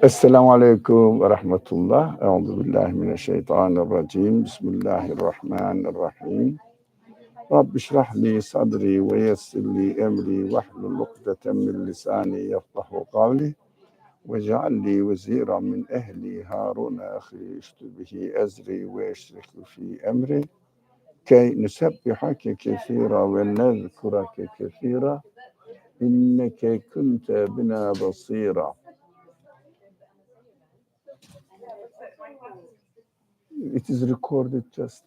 Esselamu Aleyküm ve Rahmetullah. Euzubillahimineşşeytanirracim. Bismillahirrahmanirrahim. Rabbi şrahli sadri ve yessirli emri vahlul ukdeten min lisani yefkahu kavli ve cealli veziran min ehli Harun ahi iştü bihi ezri ve eşrikü fi emri key nusebbihake kethira ve nezkurake kethira inneke kunte bina basira. It is recorded just.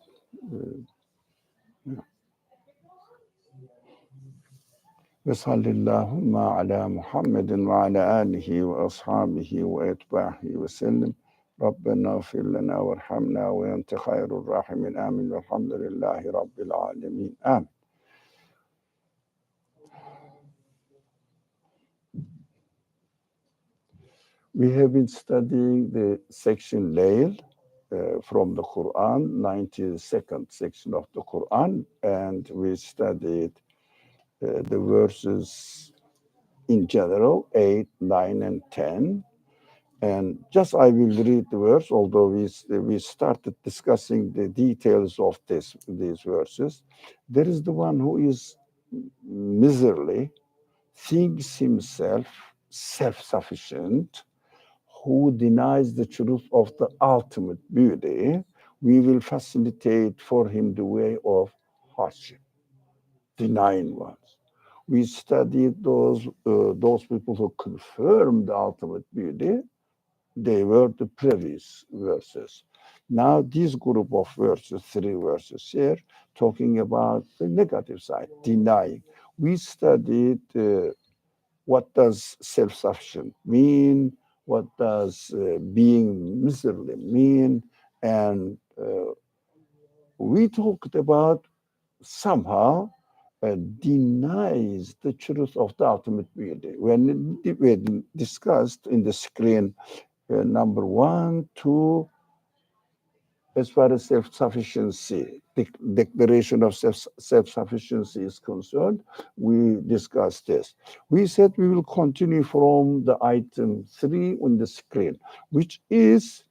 Ve sallallahu ala Muhammedin ve ala alihi ve ashabihi ve etbahi ve sellem. Rabbena gfir lena verhamna ve ente hayrul rahimin. Amin. Velhamdülillahi Rabbil alemin. Amin. We have been studying the section Layl from the Qur'an, 92nd section of the Qur'an, and we studied the verses in general, 8, 9, and 10. And just I will read the verse, although we started discussing the details of these verses. There is the one who is miserly, thinks himself self-sufficient, who denies the truth of the ultimate beauty. We will facilitate for him the way of hardship, denying ones. We studied those people who confirmed the ultimate beauty. They were the previous verses. Now this group of verses, 3 verses here, talking about the negative side, denying. We studied what does self-sufficient mean, what does being miserly mean, and we talked about somehow denies the truth of the ultimate beauty. When we discussed in the screen number 1, 2, as far as self-sufficiency, the declaration of self-sufficiency is concerned, we discussed this. We said we will continue from the item 3 on the screen, which is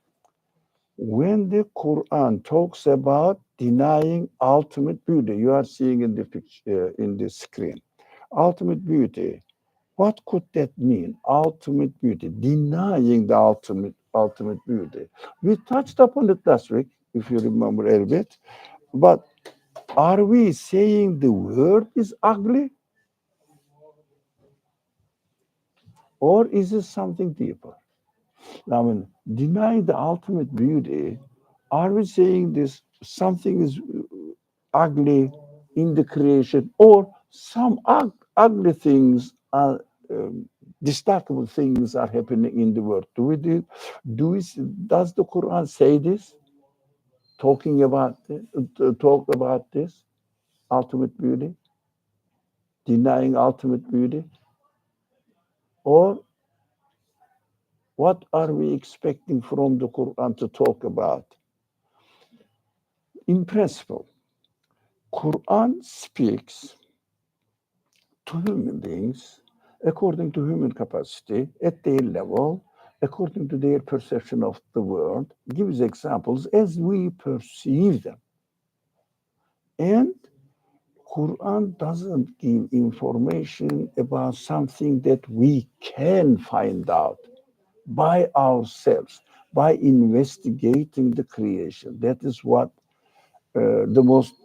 when the Quran talks about denying ultimate beauty. You are seeing in the picture, in the screen. Ultimate beauty. What could that mean? Ultimate beauty, denying the ultimate beauty. We touched upon it last week, if you remember a bit. But are we saying the word is ugly? Or is it something deeper? Now, when denying the ultimate beauty, are we saying this something is ugly in the creation, or some ugly things are destacable things are happening in the world? Does the Quran say this? Talk about this ultimate beauty, denying ultimate beauty, or what are we expecting from the Quran to talk about? In principle, Quran speaks to human beings according to human capacity, at their level, according to their perception of the world, gives examples as we perceive them. And Quran doesn't give information about something that we can find out by ourselves, by investigating the creation. That is what the most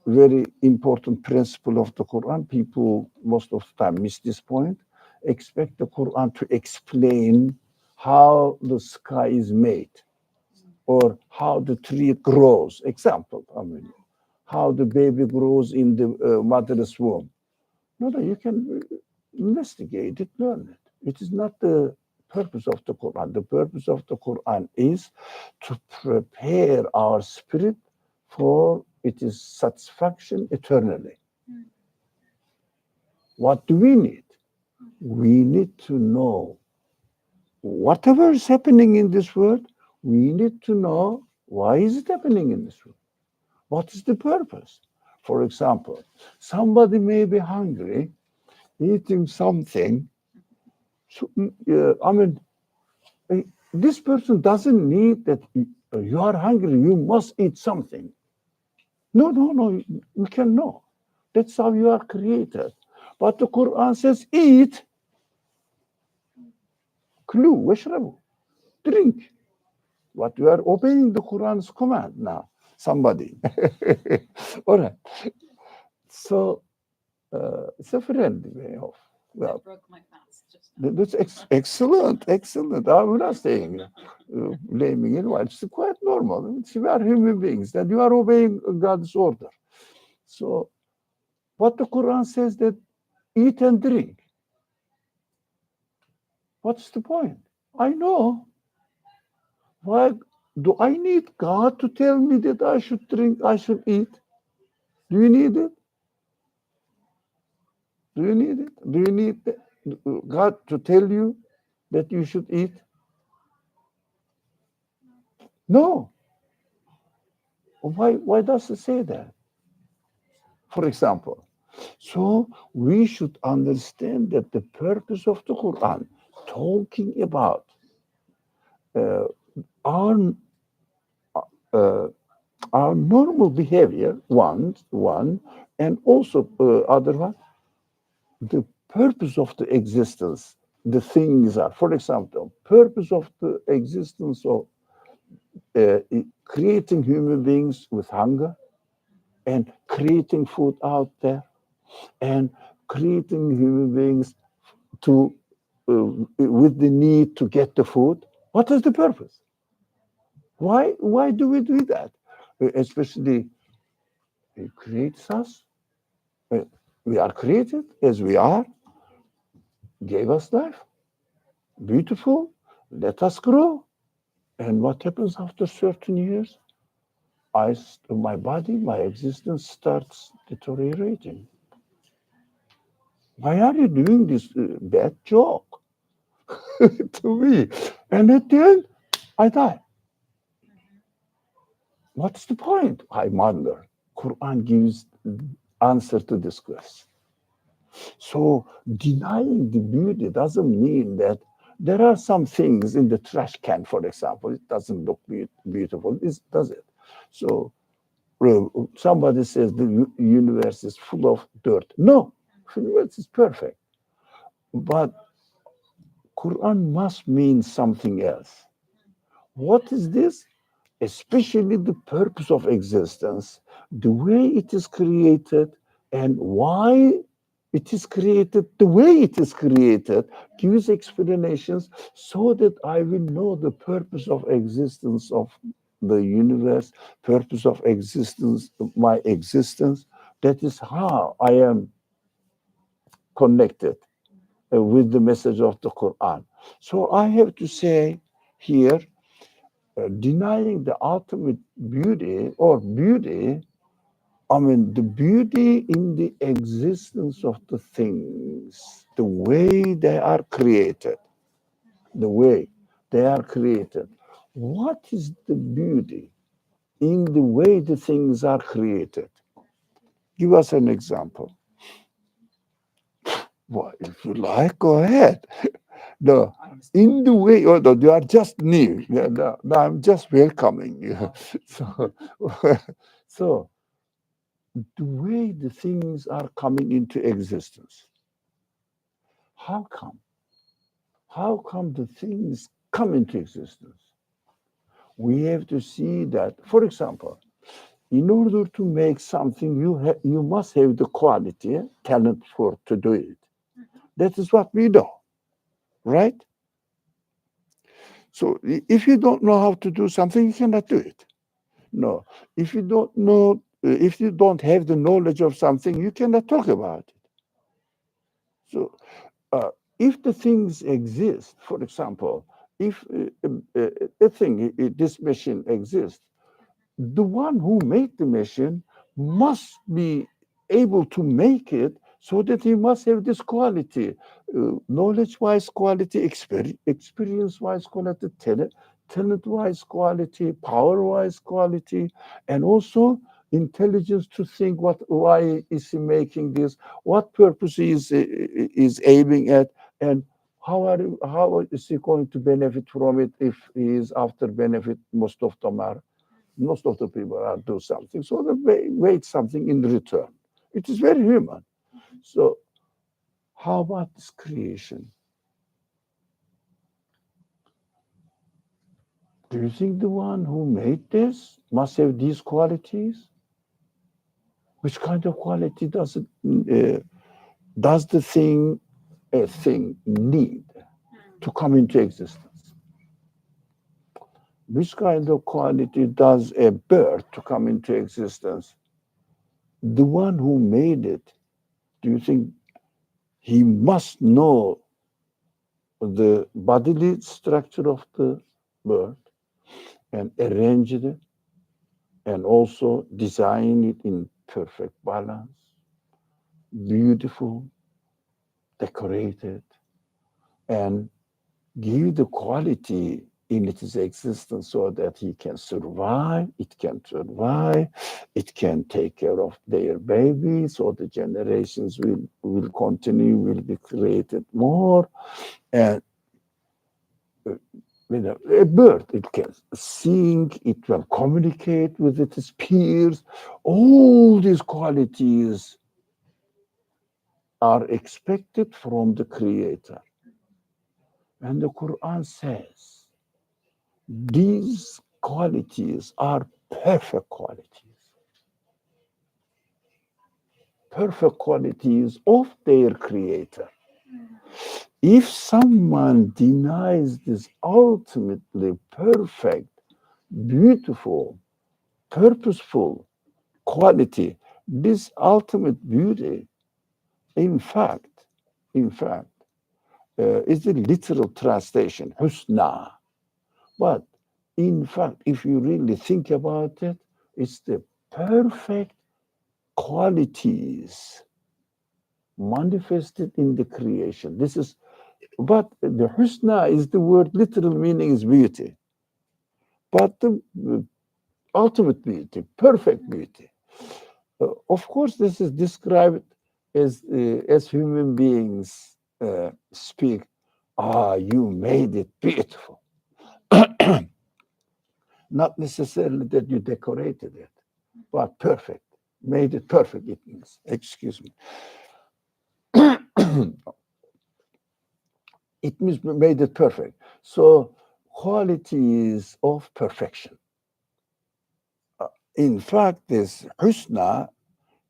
very important principle of the Quran. People most of the time miss this point. Expect the Quran to explain how the sky is made or how the tree grows. Example, how the baby grows in the mother's womb. No, you can investigate it, learn it. It is not the purpose of the Quran. The purpose of the Quran is to prepare our spirit for its satisfaction eternally. What do we need? We need to know whatever is happening in this world, we need to know why is it happening in this world. What is the purpose? For example, somebody may be hungry, eating something. So, I mean, this person doesn't need that you are hungry, you must eat something. No, no, no, we can know. That's how you are created. But the Quran says, eat, kulu, washrabu, drink. But you are obeying the Quran's command now, somebody. All right. So it's a friendly way of, well, broke my fast just now. that's excellent, excellent. I'm not saying blaming anyone. It's quite normal. We are human beings, that you are obeying God's order. So, but the Quran says that eat and drink. What's the point? I know. Why do I need God to tell me that I should drink, I should eat? Do you need it? Do you need it? Do you need God to tell you that you should eat? No. Why does it say that? For example, so we should understand that the purpose of the Quran, talking about our uh, our normal behavior, one, and also other one, the purpose of the existence, the things are. For example, purpose of the existence of creating human beings with hunger and creating food out there and creating human beings to with the need to get the food. What is the purpose? Why do we do that? Especially it creates us. We are created as we are, gave us life, beautiful, let us grow. And what happens after certain years? My body, my existence starts deteriorating. Why are you doing this bad joke to me? And at the end, I die. What's the point? I wonder. Quran gives answer to this question. So denying the beauty doesn't mean that there are some things in the trash can, for example, it doesn't look beautiful, does it? So somebody says the universe is full of dirt. No, the universe is perfect. But Quran must mean something else. What is this? Especially the purpose of existence, the way it is created, and why it is created, the way it is created, gives explanations so that I will know the purpose of existence of the universe, purpose of existence, my existence. That is how I am connected with the message of the Quran. So I have to say here, denying the ultimate beauty or beauty, I mean, the beauty in the existence of the things, the way they are created, the way they are created. What is the beauty in the way the things are created? Give us an example. Well, if you like, go ahead. No, in the way, oh, no, you are just new. Yeah, no, I'm just welcoming you. So, so the way the things are coming into existence. How come? How come the things come into existence? We have to see that, for example, in order to make something, you must have the quality, talent for to do it. That is what we know, right? So if you don't know how to do something, you cannot do it. No. If you don't know, if you don't have the knowledge of something, you cannot talk about it. So if the things exist, for example, if a thing, this machine exists, the one who made the machine must be able to make it so that he must have this quality, knowledge-wise quality, experience-wise quality, talent-wise quality, power-wise quality, and also intelligence to think why is he making this, what purpose he is aiming at, and how is he going to benefit from it if he is after benefit. Most of the people are do something, so they wait something in return. It is very human. So how about this creation? Do you think the one who made this must have these qualities? Which kind of quality does the thing a thing need to come into existence? Which kind of quality does a bird to come into existence? The one who made it, do you think he must know the bodily structure of the bird and arrange it and also design it in perfect balance, beautiful, decorated, and give the quality in its existence so that he can survive, it can take care of their babies, so the generations will continue, will be created more. And a bird, it can sing, it will communicate with its peers. All these qualities are expected from the Creator. And the Quran says these qualities are perfect qualities of their Creator. If someone denies this ultimately perfect, beautiful, purposeful quality, this ultimate beauty, in fact, is the literal translation, husna. But in fact, if you really think about it, it's the perfect qualities manifested in the creation. But the husna is the word, literal meaning is beauty. But the ultimate beauty, perfect beauty. Of course, this is described as human beings speak. You made it beautiful. Not necessarily that you decorated it, but perfect. Made it perfect, it means. Excuse me. It means made it perfect. So, qualities of perfection. In fact, this husna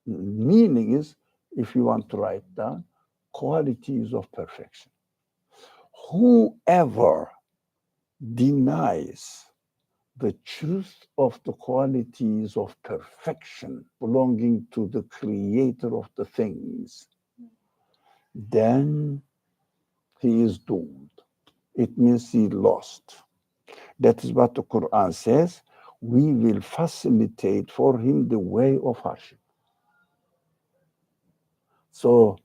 meaning is, if you want to write down, qualities of perfection. Whoever denies the truth of the qualities of perfection belonging to the creator of the things, then he is doomed. It means he lost. That is what the Quran says. We will facilitate for him the way of hardship. So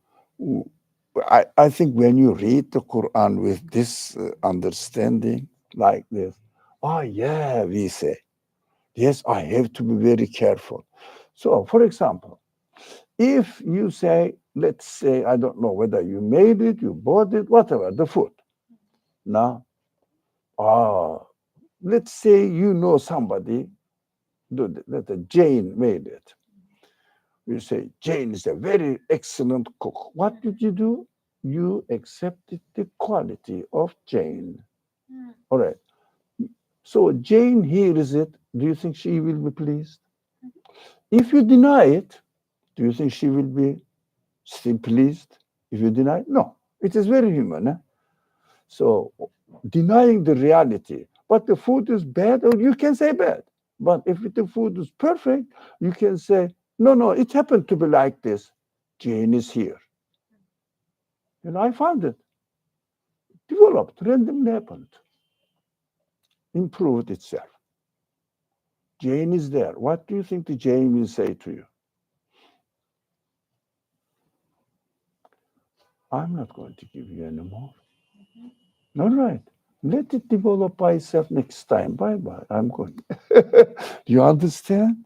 I think when you read the Quran with this understanding like this, yeah, we say, yes, I have to be very careful. So, for example, if you say, let's say, I don't know whether you made it, you bought it, whatever, the food. Now, let's say you know somebody that Jane made it. You say, Jane is a very excellent cook. What did you do? You accepted the quality of Jane. All right. So Jane hears it. Do you think she will be pleased? If you deny it, do you think she will be still pleased? If you deny it? No. It is very human. So denying the reality, but the food is bad, or you can say bad. But if the food is perfect, you can say, no, it happened to be like this. Jane is here. And I found it. Developed, randomly happened. Improved itself. Jane is there. What do you think the Jane will say to you? I'm not going to give you any more. All right. Let it develop by itself next time. Bye-bye. I'm going. Do you understand?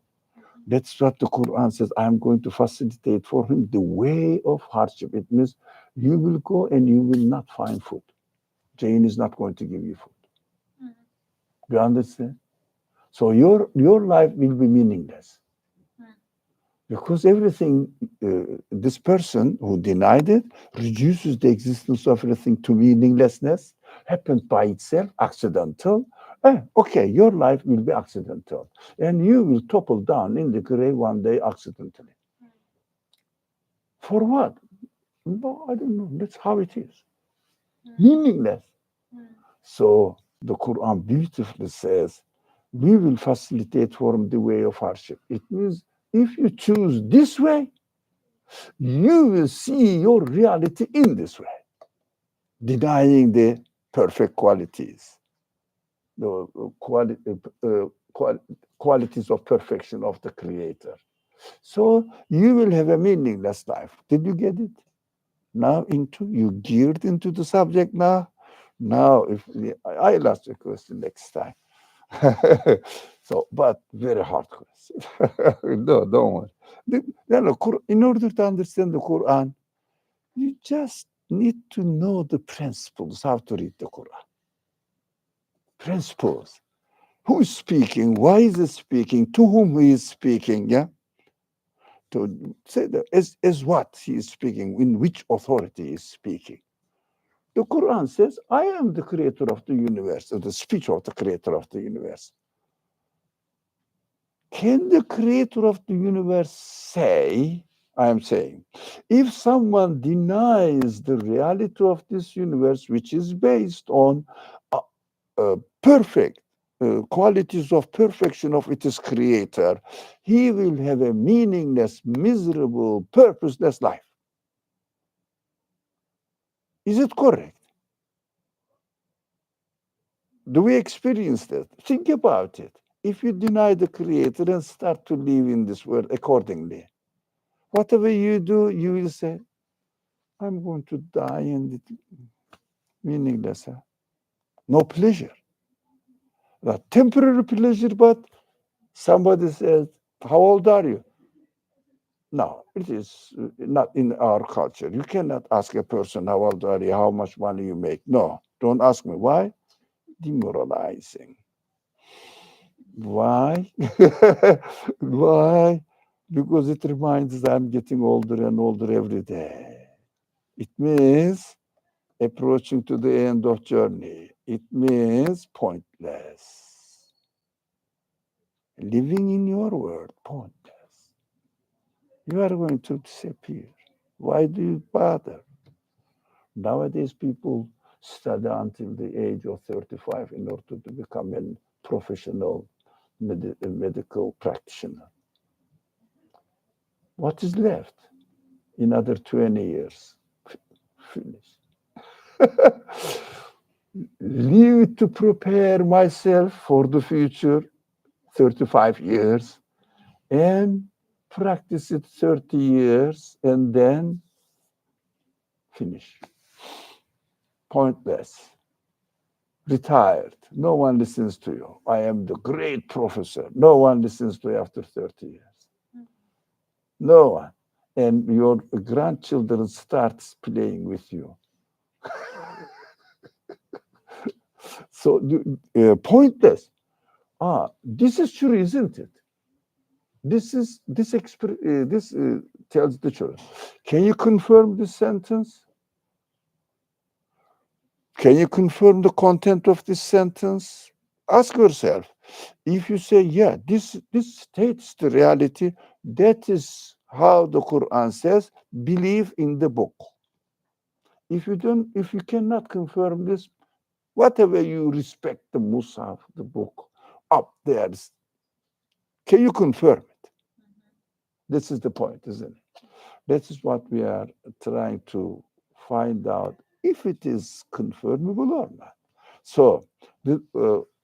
That's what the Quran says. I'm going to facilitate for him the way of hardship. It means you will go and you will not find food. Jane is not going to give you food. Do you understand? So your life will be meaningless because everything, this person who denied it reduces the existence of everything to meaninglessness, happens by itself, accidental. Okay, your life will be accidental, and you will topple down in the grave one day accidentally. For what? No, I don't know. That's how it is. Meaningless. So the Quran beautifully says, we will facilitate for him the way of hardship. It means if you choose this way, you will see your reality in this way, denying the perfect qualities, the qualities of perfection of the Creator. So you will have a meaningless life. Did you get it? Now you geared into the subject now. Now, if I'll ask the question next time. So, but very hard question. No, don't worry. In order to understand the Quran, you just need to know the principles, how to read the Quran. Principles. Who is speaking? Why is he speaking? To whom he is speaking? Yeah. To say that as what he is speaking, in which authority he is speaking. The Quran says, I am the creator of the universe, or the speech of the creator of the universe. Can the creator of the universe say, I am saying, if someone denies the reality of this universe, which is based on perfect qualities of perfection of its creator, he will have a meaningless, miserable, purposeless life. Is it correct? Do we experience that? Think about it. If you deny the creator and start to live in this world accordingly, whatever you do, you will say, I'm going to die and it's meaningless. No pleasure. Not temporary pleasure, but somebody says, how old are you? No, it is not in our culture. You cannot ask a person, how old are you, how much money you make. No, don't ask me. Why? Demoralizing. Why? Why? Because it reminds us I'm getting older and older every day. It means approaching to the end of journey. It means pointless. Living in your world, pointless. You are going to disappear. Why do you bother? Nowadays, people study until the age of 35 in order to become a professional medical practitioner. What is left? Another 20 years. Finish. Leave to prepare myself for the future, 35 years, and practice it 30 years, and then finish. Pointless. Retired. No one listens to you. I am the great professor. No one listens to you after 30 years. No one. And your grandchildren starts playing with you. So pointless. This is true, isn't it? This tells the truth. Can you confirm this sentence? Can you confirm the content of this sentence? Ask yourself. If you say, yeah, this states the reality, that is how the Quran says, believe in the book. If you cannot confirm this, whatever you respect the Musaf, the book, up there, can you confirm it? This is the point, isn't it? That is what we are trying to find out if it is confirmable or not. So,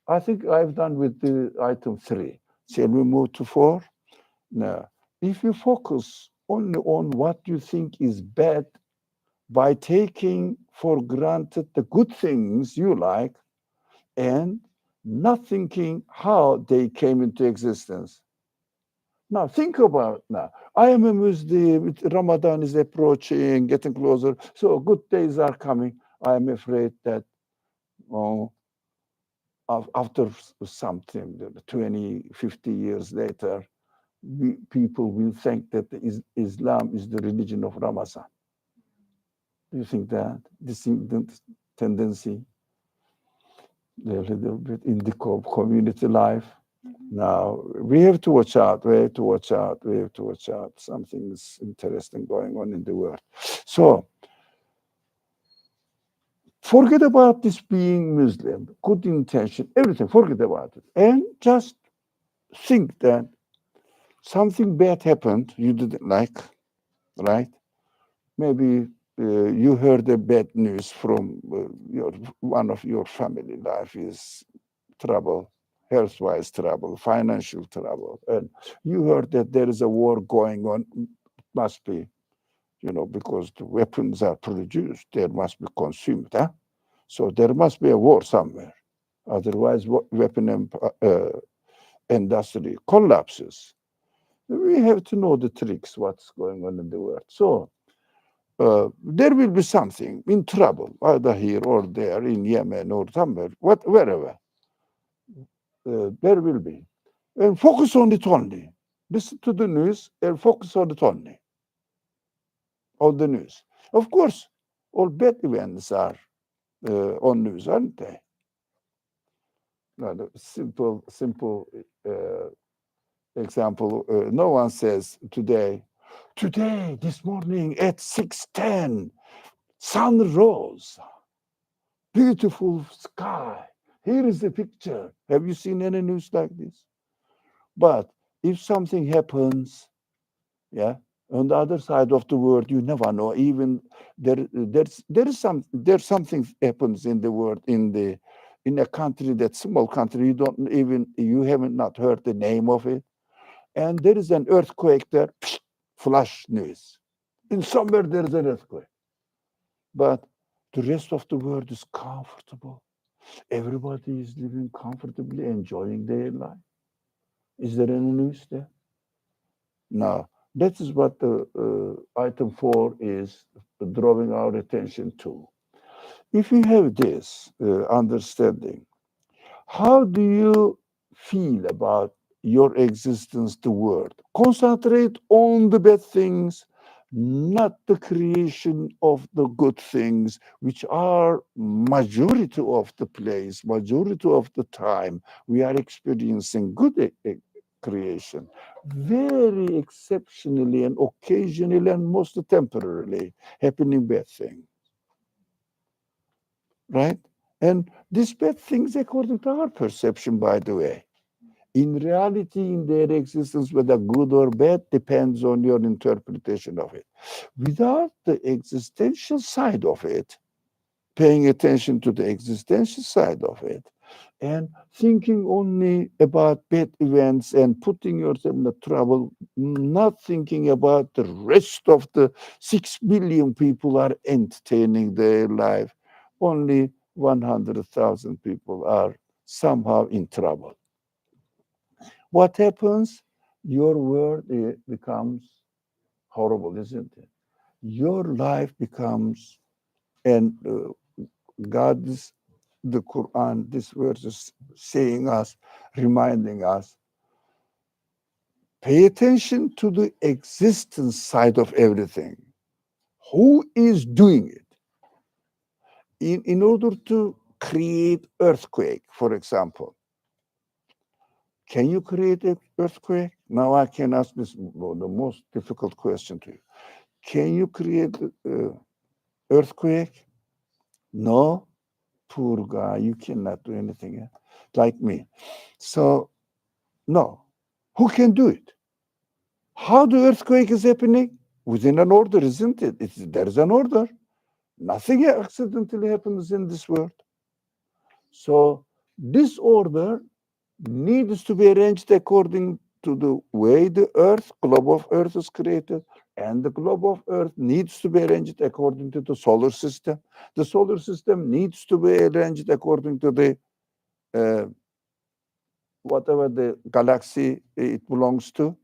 I think I've done with the item 3. Shall we move to 4? Now, if you focus only on what you think is bad by taking for granted the good things you like and not thinking how they came into existence, Now think about now. I am a Muslim. Ramadan is approaching, getting closer. So good days are coming. I am afraid that oh, after something, 20, 50 years later, people will think that Islam is the religion of Ramazan. Do you think that this tendency, a little bit in the community life? Now we have to watch out. We have to watch out. We have to watch out. Something is interesting going on in the world. So forget about this being Muslim, good intention, everything. Forget about it, and just think that something bad happened you didn't like, right? Maybe you heard the bad news from your one of your family life is trouble, health-wise trouble, financial trouble, and you heard that there is a war going on. Must be, because the weapons are produced, they must be consumed, huh? So there must be a war somewhere. Otherwise, weapon industry collapses. We have to know the tricks, what's going on in the world. So there will be something in trouble, either here or there, in Yemen or somewhere, wherever. There will be. And focus on it only. Listen to the news and focus on it only. On the news. Of course, all bad events are on news, aren't they? No, the simple example. No one says today, this morning at 6:10, sun rose, beautiful sky. Here is the picture. Have you seen any news like this? But if something happens, yeah, on the other side of the world, you never know. Even there's something happens in the world in a country, that small country, you haven't not heard the name of it, and there is an earthquake there, flash news. In somewhere there is an earthquake, but the rest of the world is comfortable. Everybody is living comfortably, enjoying their life. Is there any news there? No. That is what the item 4 is drawing our attention to. If you have this understanding, how do you feel about your existence, the world? Concentrate on the bad things, not the creation of the good things, which are majority of the place, majority of the time. We are experiencing good creation, very exceptionally and occasionally and most temporarily happening bad things, right? And these bad things, according to our perception, by the way, in reality, in their existence, whether good or bad, depends on your interpretation of it. Without the existential side of it, paying attention to the existential side of it, and thinking only about bad events and putting yourself in the trouble, not thinking about the rest of the 6 billion people are entertaining their life. Only 100,000 people are somehow in trouble. What happens? Your world becomes horrible, isn't it? Your life becomes, and God's, the Quran, this verse is saying us, reminding us, pay attention to the existence side of everything. Who is doing it? In order to create earthquake, for example, can you create an earthquake? Now I can ask this, the most difficult question to you. Can you create an earthquake? No, poor guy, you cannot do anything like me. So, no. Who can do it? How the earthquake is happening? Within an order, isn't it? There is an order. Nothing accidentally happens in this world. So, this order needs to be arranged according to the way the globe of Earth is created, and the globe of Earth needs to be arranged according to the solar system. The solar system needs to be arranged according to the whatever the galaxy it belongs to.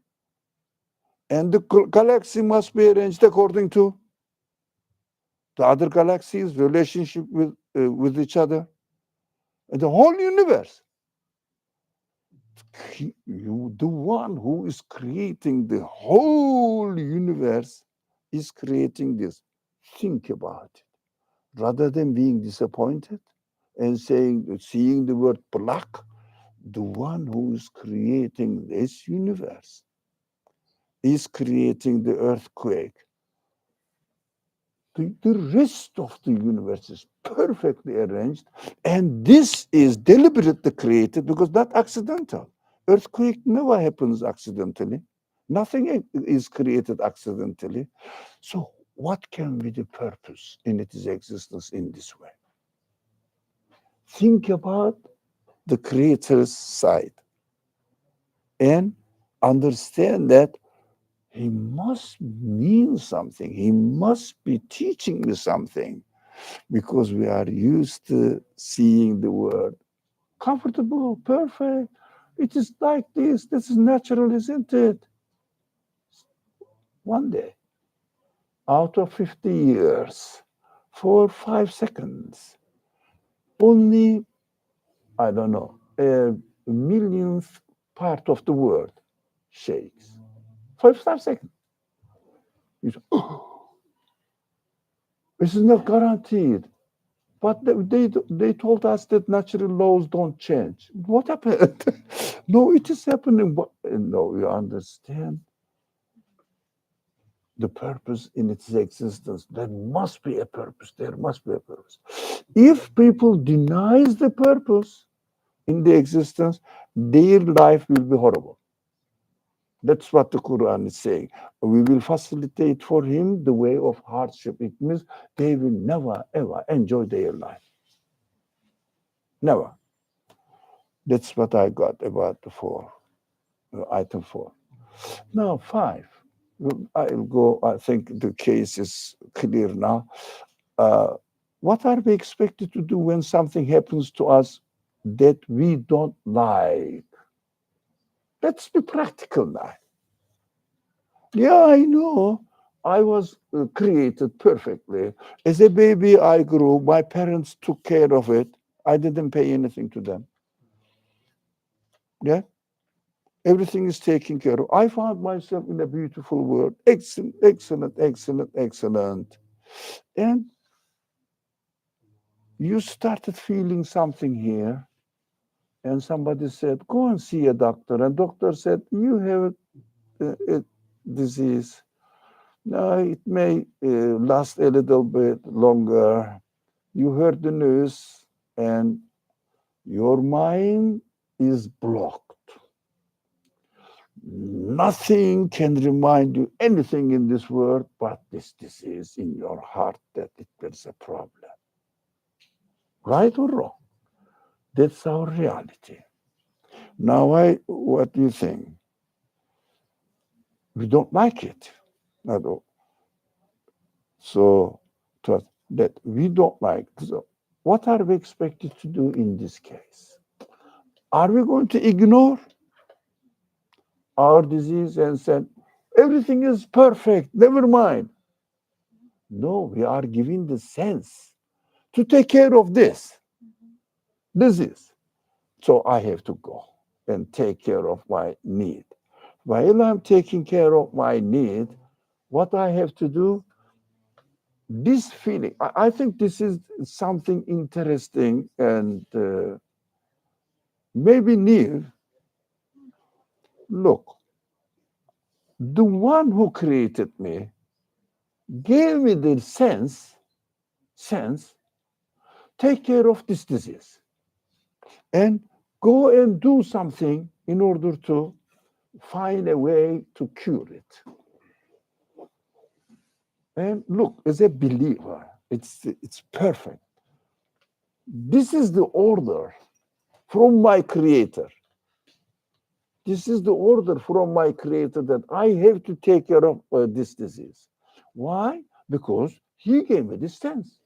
And the galaxy must be arranged according to the other galaxies, relationship with each other, and the whole universe. The one who is creating the whole universe is creating this. Think about it. Rather than being disappointed and seeing the word black, the one who is creating this universe is creating the earthquake. The rest of the universe is perfectly arranged, and this is deliberately created because not accidental. Earthquake never happens accidentally. Nothing is created accidentally. So, what can be the purpose in its existence in this way? Think about the creator's side and understand that he must mean something. He must be teaching me something because we are used to seeing the word comfortable, perfect. It is like this. This is natural, isn't it? One day, out of 50 years, for 5 seconds, only, I don't know, a millionth part of the world shakes. For 5 seconds. You say, oh, this is not guaranteed. But they told us that natural laws don't change. What happened? No, it is happening. But no, you understand the purpose in its existence. There must be a purpose. There must be a purpose. If people denies the purpose in the existence, their life will be horrible. That's what the Quran is saying. We will facilitate for him the way of hardship. It means they will never ever enjoy their life. Never. That's what I got about the four, item four. Now, five. I'll go, I think the case is clear now. Uh, what are we expected to do when something happens to us that we don't like? Let's be practical now. Yeah, I know. I was created perfectly. As a baby, I grew. My parents took care of it. I didn't pay anything to them. Yeah. Everything is taken care of. I found myself in a beautiful world. Excellent, excellent, excellent, excellent. And you started feeling something here, and somebody said, "Go and see a doctor." And doctor said, "You have a disease. Now it may last a little bit longer." You heard the news, and your mind is blocked. Nothing can remind you anything in this world but this disease in your heart that there's a problem. Right or wrong? That's our reality. Now, what do you think? We don't like it. Not all. So, that we don't like. So, what are we expected to do in this case? Are we going to ignore our disease and say, everything is perfect, never mind? No, we are giving the sense to take care of this disease. So I have to go and take care of my need. While I'm taking care of my need, what I have to do, this feeling, I think this is something interesting and maybe new. Look, the one who created me gave me the sense, take care of this disease and go and do something in order to find a way to cure it. And look, as a believer, it's perfect. This is the order from my creator. This is the order from my creator that I have to take care of this disease. Why? Because he gave me this sense.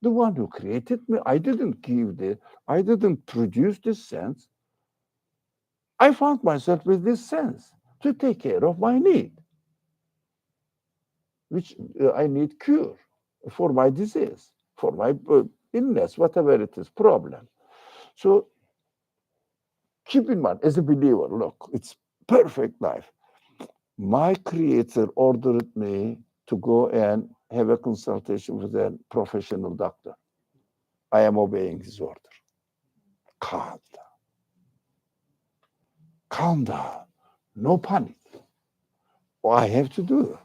The one who created me, I didn't produce this sense. I found myself with this sense to take care of my need. which I need cure for my disease, for my illness, whatever it is, problem. So keep in mind, as a believer, look, it's perfect life. My creator ordered me to go and have a consultation with a professional doctor. I am obeying his order. Calm down. Calm down. No panic. I have to do it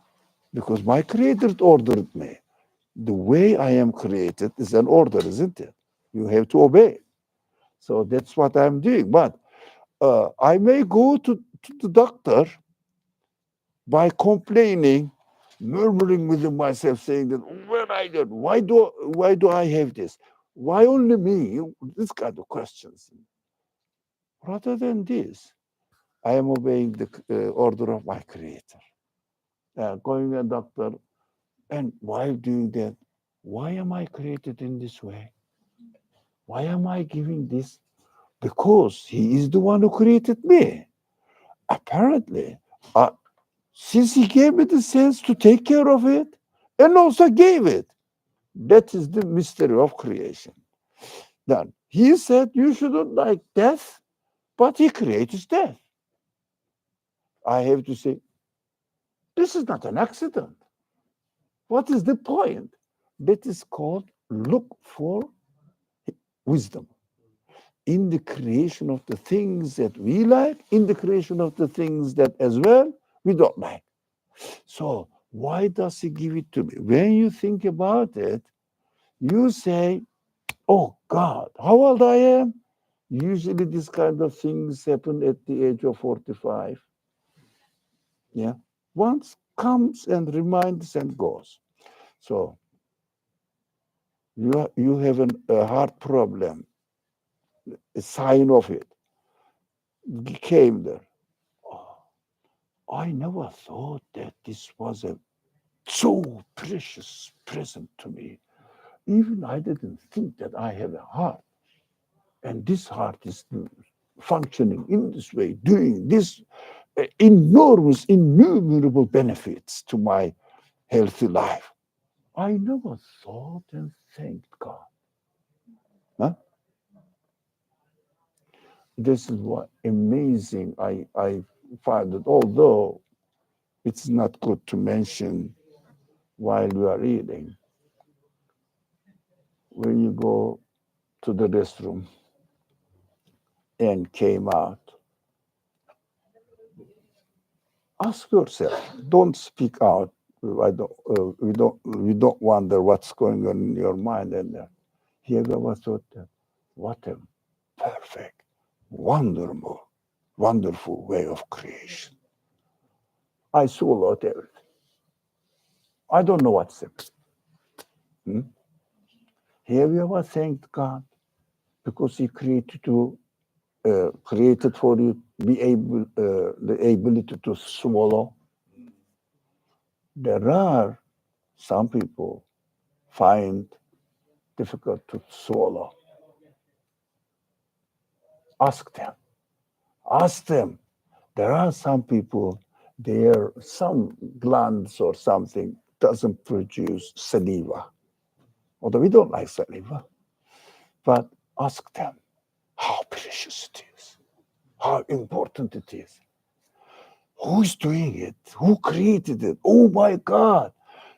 because my creator ordered me. The way I am created is an order, isn't it? You have to obey. So that's what I'm doing. But I may go to the doctor by complaining, murmuring within myself, saying that where I did, why do I have this? Why only me? This kind of questions. Rather than this, I am obeying the order of my creator. Going to a doctor, and while doing that, why am I created in this way? Why am I giving this? Because he is the one who created me. Apparently, since he gave me the sense to take care of it and also gave it, that is the mystery of creation. Then he said you shouldn't like death, but he creates death. I have to say, this is not an accident. What is the point? That is called look for wisdom in the creation of the things that we like, in the creation of the things that as well we don't like. So why does he give it to me? When you think about it, you say, oh God, how old I am? Usually these kind of things happen at the age of 45. Yeah. Once comes and reminds and goes. So you have a heart problem, a sign of it came there. Oh, I never thought that this was a so precious present to me. Even I didn't think that I have a heart. And this heart is functioning in this way, doing this enormous, innumerable benefits to my healthy life. I never thought and thanked God. Huh? This is what amazing I find it, although it's not good to mention while we are eating. When you go to the restroom and came out, ask yourself. Don't speak out. We don't wonder what's going on in your mind. And here was thought that what a perfect, wonderful way of creation. I swallowed everything. I don't know what's it. Have you ever thanked God because He created for you be able the ability to swallow? There are some people find difficult to swallow. Ask them. Ask them. There are some people, some glands or something doesn't produce saliva. Although we don't like saliva. But ask them how precious it is, how important it is. Who is doing it? Who created it? Oh my God.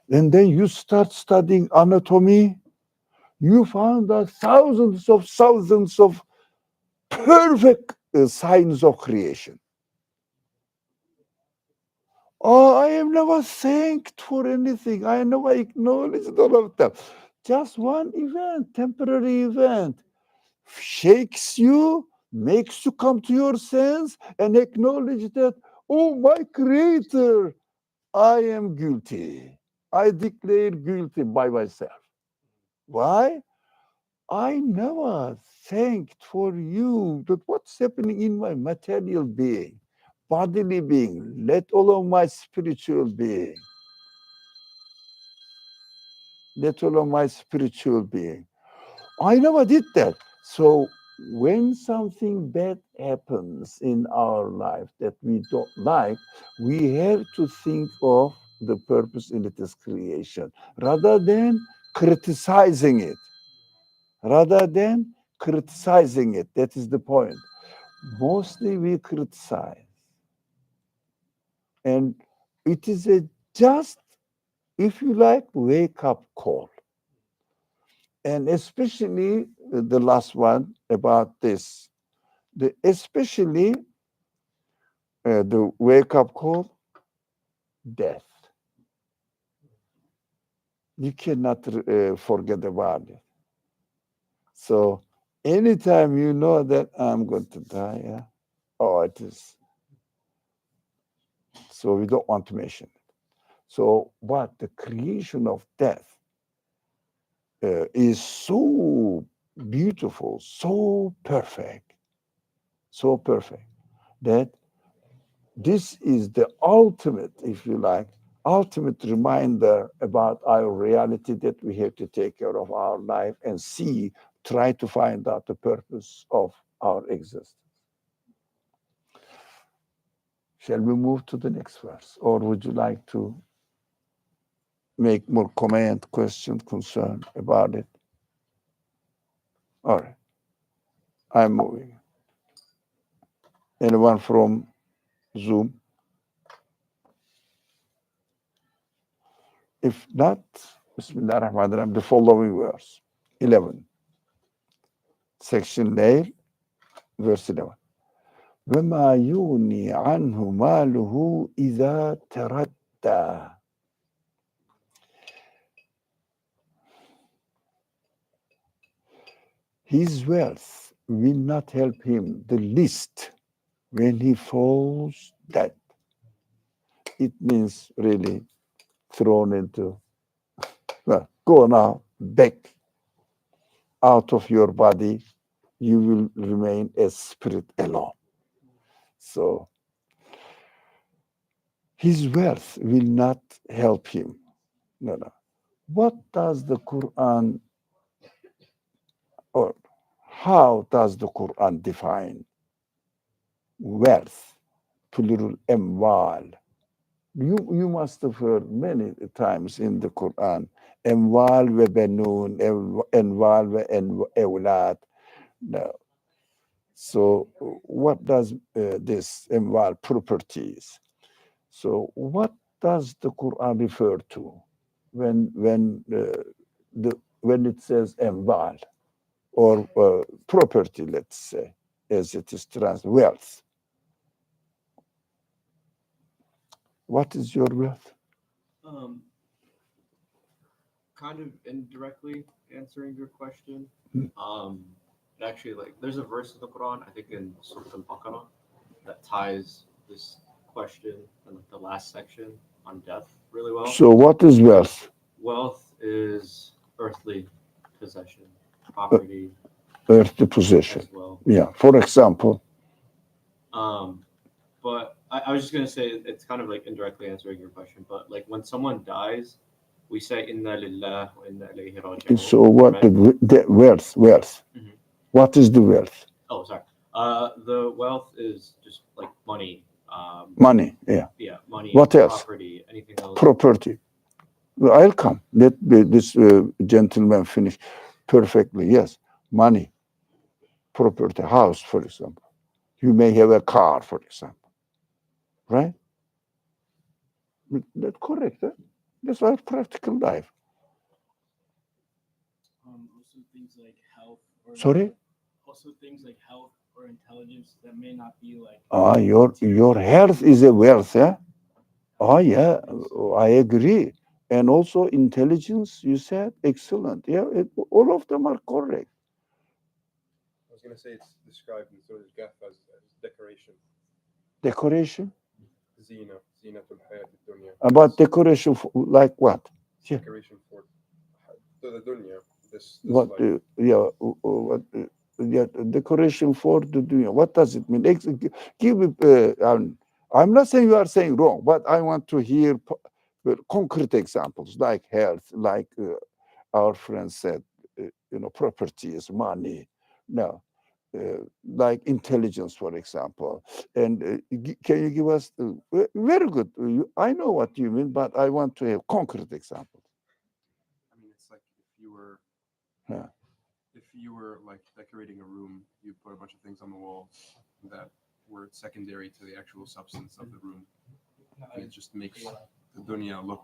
And then you start studying anatomy. You found out thousands of perfect signs of creation. Oh, I have never thanked for anything. I never acknowledged all of them. Just one event, temporary event, shakes you, makes you come to your sense and acknowledge that, oh, my creator, I am guilty. I declare guilty by myself. Why? I never thanked for you that what's happening in my material being, bodily being, let alone my spiritual being. Let alone my spiritual being. I never did that. So when something bad happens in our life that we don't like, we have to think of the purpose in its creation, rather than criticizing it. Rather than criticizing it. That is the point. Mostly we criticize. And it is a just, if you like, wake up call. And especially the last one about this, especially the wake up call, death. You cannot forget about it. So anytime you know that I'm going to die, yeah, oh, it is. So we don't want to mention it. So, but the creation of death is so beautiful, so perfect that this is the ultimate, if you like, ultimate reminder about our reality that we have to take care of our life and try to find out the purpose of our existence. Shall we move to the next verse, or would you like to make more comment, question, concern about it? All right, I'm moving. Anyone from Zoom? If not, Bismillah ar-Rahman ar-Rahim, the following verse, 11, section Layl, verse 11. وَمَا يُغْنِي عَنْهُ مَالُهُ إِذَا تَرَدَّى. His wealth will not help him the least when he falls dead. It means really thrown into, well, go now, back out of your body, you will remain a spirit alone. So his wealth will not help him. No. What does the Quran, or how does the Quran define wealth? Plural amwal. You must have heard many times in the Quran, amwal wa banun, amwal wa awlad. No. So what does this amwal, properties? So what does the Quran refer to when it says amwal, or property, let's say, as it is wealth? What is your wealth? Kind of indirectly answering your question. Hmm. Actually, like, there's a verse in the Quran, I think in Surah Al-Baqarah, that ties this question and like the last section on death really well. So what is wealth? Wealth is earthly possession, property Earthly possession. as well. Yeah. For example, But I was just gonna say it's kind of like indirectly answering your question. But like when someone dies, we say inna lillah wa inna ilayhi raji'un. so what Right? the wealth? Mhm. What is the wealth? Oh, sorry. The wealth is just like money. Money. Yeah. Yeah, money. What else? Property. Anything else? Property. Well, I'll come. Let this gentleman finish perfectly. Yes, money, property, house, for example. You may have a car, for example, right? That's correct. Huh? That's our practical life. Also things like health or Sorry? also things like health or intelligence that may not be like Your health is a wealth, yeah? Oh, yeah, I agree. And also intelligence, you said, excellent. Yeah, all of them are correct. I was going to say it's described in Surah Al-Kahf as decoration. Decoration? Zina, zinatul hayat dunya. About decoration, like what? Yeah. Decoration for the dunya. This What? life. What? Yeah, decoration for the dunya. What does it mean? Give me. I'm not saying you are saying wrong, but I want to hear concrete examples, like health, like our friend said, properties, money. No, like intelligence, for example. And can you give us very good? I know what you mean, but I want to have concrete examples. I mean, it's like Yeah. if you were like decorating a room, you put a bunch of things on the wall that were secondary to the actual substance of the room. And it just makes the dunya look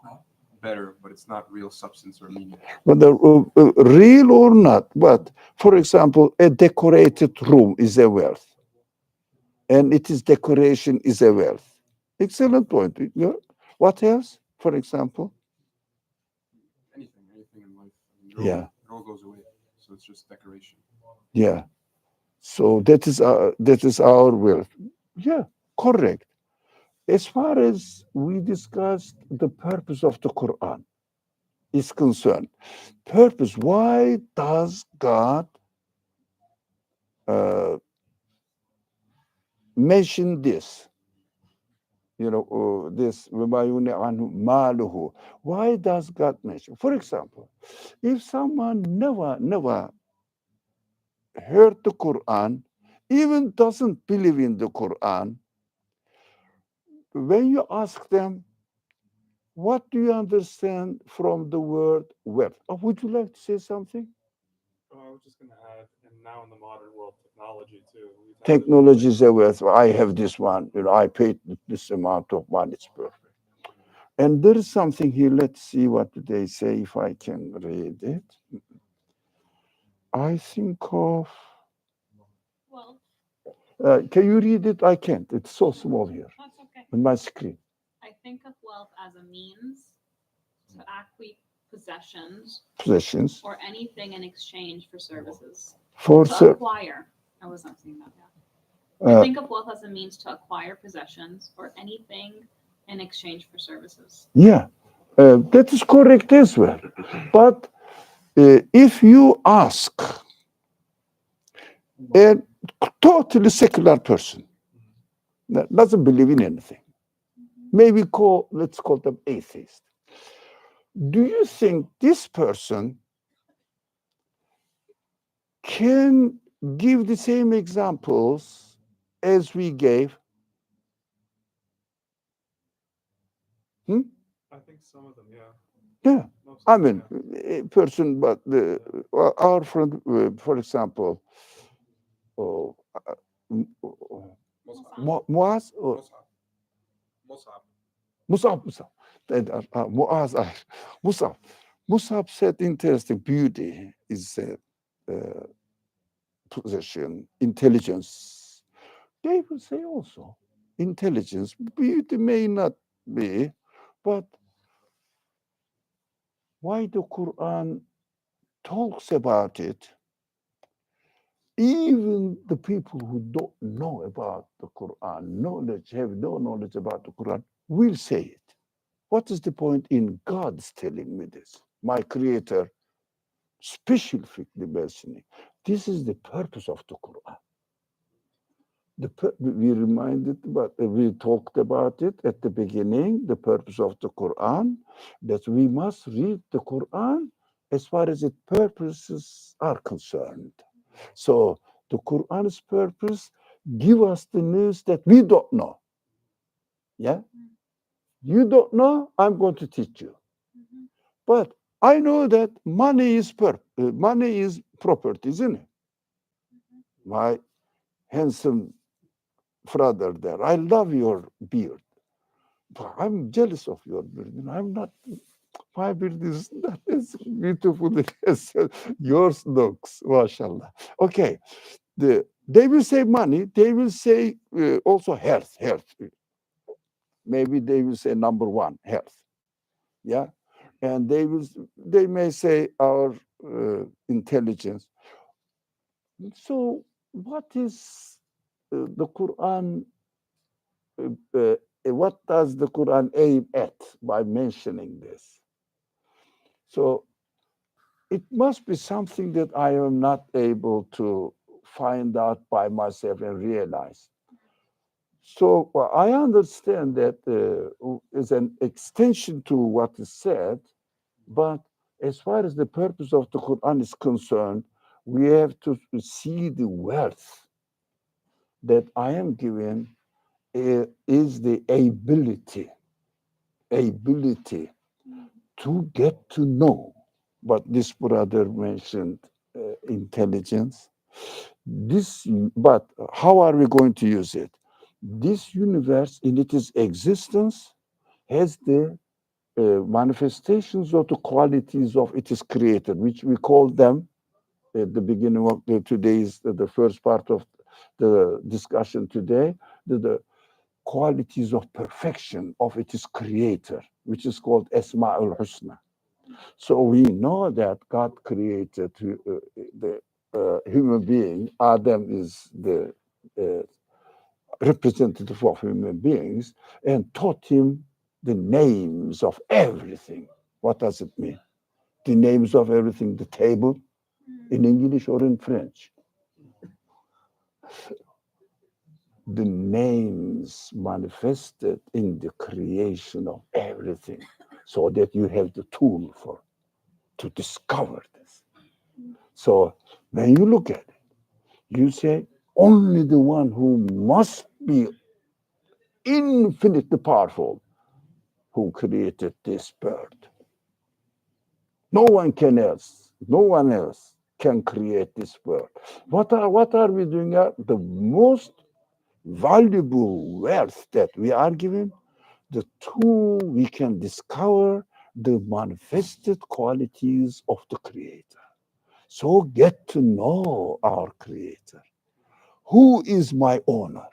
better, but it's not real substance or meaning. Whether real or not, but for example, a decorated room is a wealth, and it is decoration is a wealth. Excellent point. Yeah. What else? For example, Anything in life. I mean, yeah, it all goes away. So it's just decoration. yeah. So that is our wealth. Yeah, correct. As far as we discussed the purpose of the Quran is concerned, purpose. Why does God mention this? This وَمَا يُغْنِي عَنْهُ مَالُهُ. Why does God mention? For example, if someone never heard the Quran, even doesn't believe in the Quran, when you ask them, what do you understand from the word wealth? Would you like to say something? Oh, I was just going to add, and now in the modern world, technology too. We've had Technology is a wealth. I have this one. I paid this amount of money. It's perfect. And there is something here. Let's see what they say. If I can read it, I think of. Well, Can you read it? I can't. It's so small here that's okay. on my screen. I think of wealth as a means to acquire possessions Possessions or anything in exchange for services. for To acquire. I was not saying that. Yeah. I think of wealth as a means to acquire possessions or anything in exchange for services. yeah, that is correct as well. But if you ask a totally secular person that doesn't believe in anything, maybe let's call them atheist. Do you think this person can give the same examples as we gave? I think some of them, yeah. Yeah. Most I of them, mean, a person, but our friend, for example, Muaz or Musab. Musab said interesting. Beauty is a possession, intelligence. They will say also intelligence. Beauty may not be, but why the Quran talks about it? Even the people who don't know about the Quran, have no knowledge about the Quran, will say it. What is the point in God's telling me this? My Creator, specifically mentioning. This is the purpose of the Quran. We talked about it at the beginning, the purpose of the Quran, that we must read the Quran as far as its purposes are concerned. So the Quran's purpose give us the news that we don't know. Yeah? You don't know, I'm going to teach you. Mhm. But I know that money is property, isn't it? My handsome brother there, I love your beard. But I'm jealous of your beard. I'm not. My beard is not as beautiful as yours looks, mashallah. Okay, they will say money. They will say also health. Maybe they will say number one, health. Yeah, and they may say our intelligence. So, what is the Quran? What does the Quran aim at by mentioning this? So, it must be something that I am not able to find out by myself and realize. So, I understand that is an extension to what is said, but as far as the purpose of the Quran is concerned, we have to see the wealth that I am given is the ability to get to know. But this brother mentioned intelligence. But how are we going to use it? This universe in its existence has the manifestations of the qualities of its creator, which we call them at the beginning of the first part of the discussion today, the qualities of perfection of its creator, which is called Asma'ul Husna. So we know that God created the human being. Adam is the representative of human beings and taught him the names of everything. What does it mean? The names of everything, the table, in English or in French. The names manifested in the creation of everything, so that you have the tool to discover this. So when you look at it, you say only the one who must be infinitely powerful who created this bird. No one else can create this bird. What are we doing? The most valuable wealth that we are given, the tool we can discover the manifested qualities of the Creator. So get to know our Creator. Who is my owner?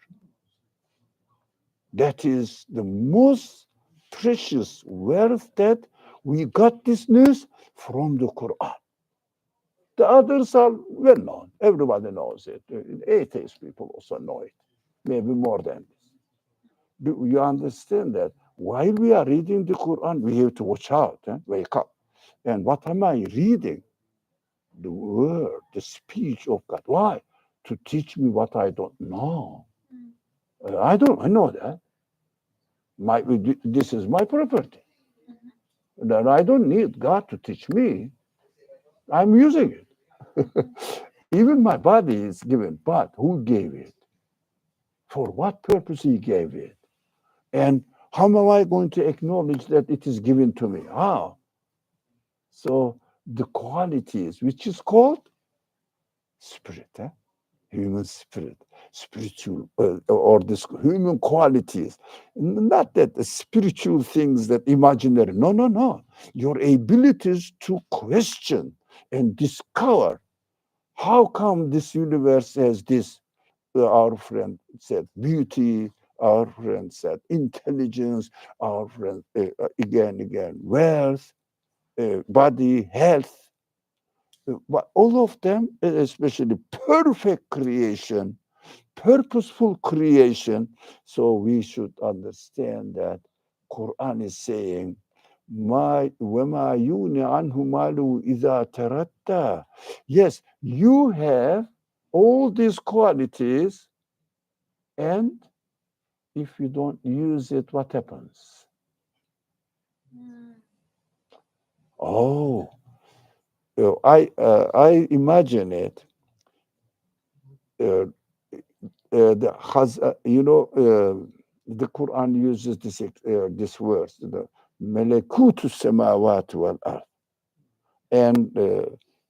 That is the most precious wealth that we got this news from the Quran. The others are well known. Everybody knows it. Atheist people also know it, maybe more than this. Do you understand that while we are reading the Quran, we have to watch out, wake up. And what am I reading? The word, the speech of God. Why? To teach me what I don't know. I know that. This is my property. That I don't need God to teach me. I'm using it. Even my body is given, but who gave it? For what purpose he gave it? And how am I going to acknowledge that it is given to me? How? So the qualities, which is called spirit, human spirit, spiritual, or this human qualities, not that the spiritual things that imaginary. No. Your abilities to question and discover how come this universe has this. Our friend said beauty. Our friend said intelligence. Our friend again wealth, body, health. But all of them, especially perfect creation, purposeful creation. So we should understand that Quran is saying, وَمَا يُغْنِ عَنْهُ مَالُهُ إِذَا تَرَدَّى. Yes, you have all these qualities, and if you don't use it, what happens? Oh, I imagine it. The Quran uses this word, the melekutu samawat wal ard, and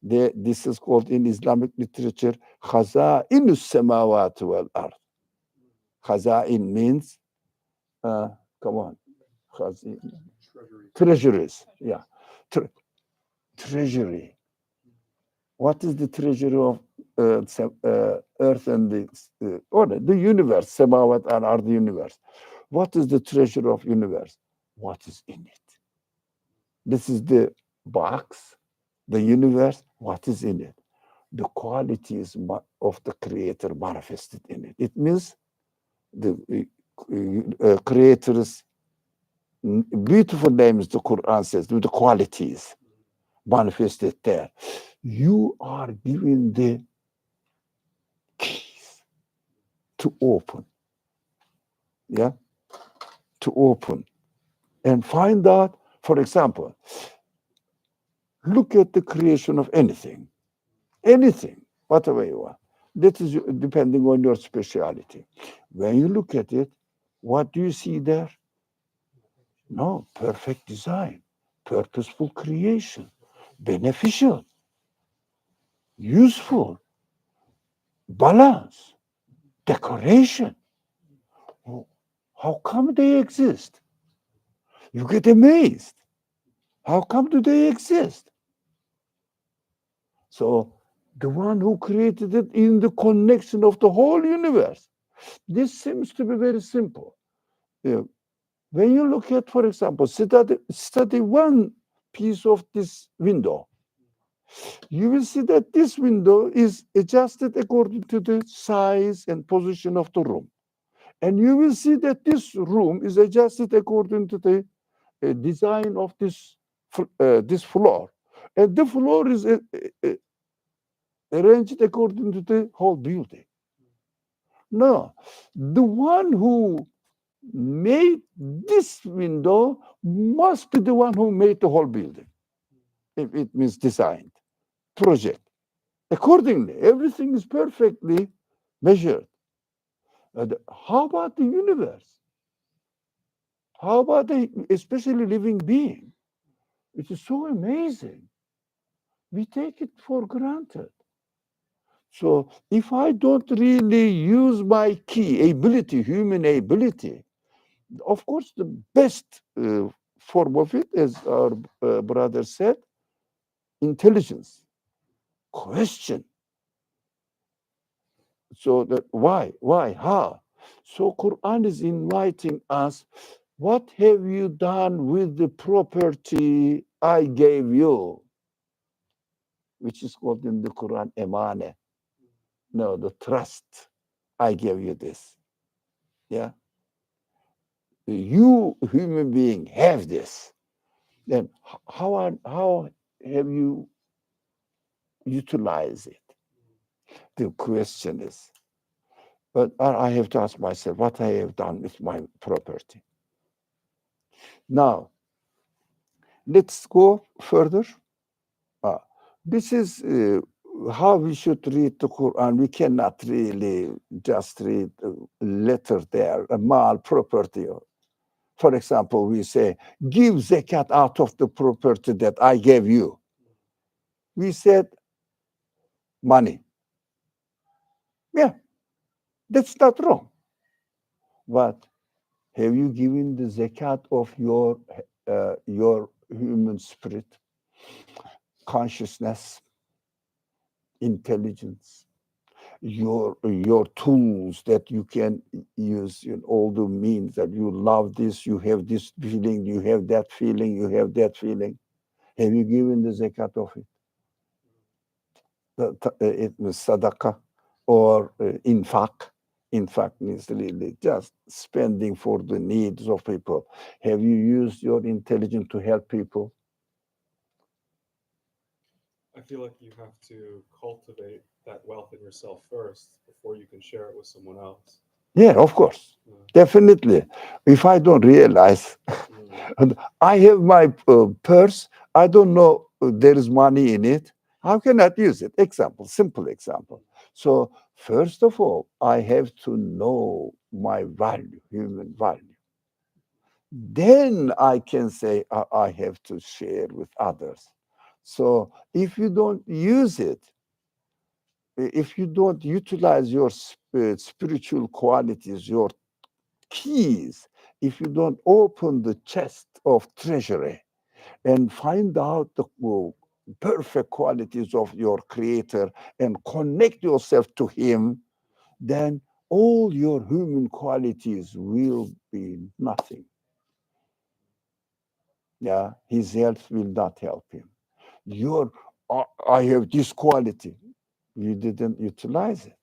this is called in Islamic literature khaza'inu samawat wal ard. Khaza'in means, come on, treasuries. Yeah, treasury. What is the treasury of earth and the universe? Samawat and are the universe. What is the treasure of universe? What is in it? This is the box, the universe. What is in it? The qualities of the Creator manifested in it. It means the Creator's beautiful names. The Quran says with the qualities manifested there. You are given the keys to open. Yeah, to open and find out. For example, look at the creation of anything. anything, whatever you want. That is depending on your speciality. When you look at it, what do you see there? No, perfect design, purposeful creation, beneficial, useful, balance, decoration. Oh, how come they exist? You get amazed. How come do they exist? So the one who created it in the connection of the whole universe. This seems to be very simple. Yeah. When you look at, for example, study one piece of this window, you will see that this window is adjusted according to the size and position of the room. And you will see that this room is adjusted according to the design of this floor. And the floor is arranged according to the whole building. No, the one who made this window must be the one who made the whole building. If it means designed, project. Accordingly, everything is perfectly measured. And how about the universe? How about the especially living being? It is so amazing. We take it for granted. So if I don't really use my key ability, human ability, of course, the best form of it, as our brother said, intelligence, question. So that why, how? So Quran is inviting us. What have you done with the property I gave you, which is called in the Quran emane? No, the trust. I gave you this. Yeah, you human being have this. Then how have you utilized it? The question is, but I have to ask myself what I have done with my property. Now, let's go further. This is how we should read the Quran. We cannot really just read a letter there, a mal property. For example, we say, give zakat out of the property that I gave you. We said money. Yeah, that's not wrong. But have you given the zakat of your human spirit, consciousness, intelligence, your tools that you can use in all the means that you love this, you have this feeling, you have that feeling, you have that feeling. Have you given the zakat of it? It was sadaqah or infaq. Infaq means really just spending for the needs of people. Have you used your intelligence to help people? I feel like you have to cultivate that wealth in yourself first before you can share it with someone else. Yeah, of course. Yeah. Definitely. If I don't realize, and I have my purse, I don't know there is money in it. How can I use it? Example, simple example. So, first of all, I have to know my value, human value. Then I can say I have to share with others. So, if you don't use it, if you don't utilize your spiritual qualities, your keys, if you don't open the chest of treasury and find out the perfect qualities of your creator and connect yourself to him, then all your human qualities will be nothing. Yeah, his health will not help him. Your I have this quality. You didn't utilize it.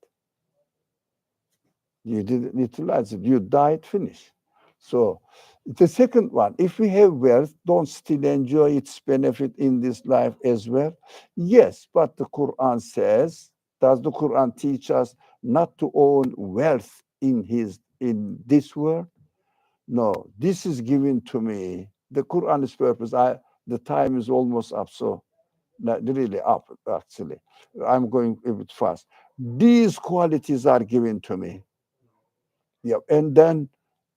You didn't utilize it. You died, finish. So the second one, if we have wealth, don't still enjoy its benefit in this life as well? Yes, but the Quran says, does the Quran teach us not to own wealth in this world? No, this is given to me. The Quran's purpose. The time is almost up, so not really up, actually. I'm going a bit fast. These qualities are given to me. Yeah, and then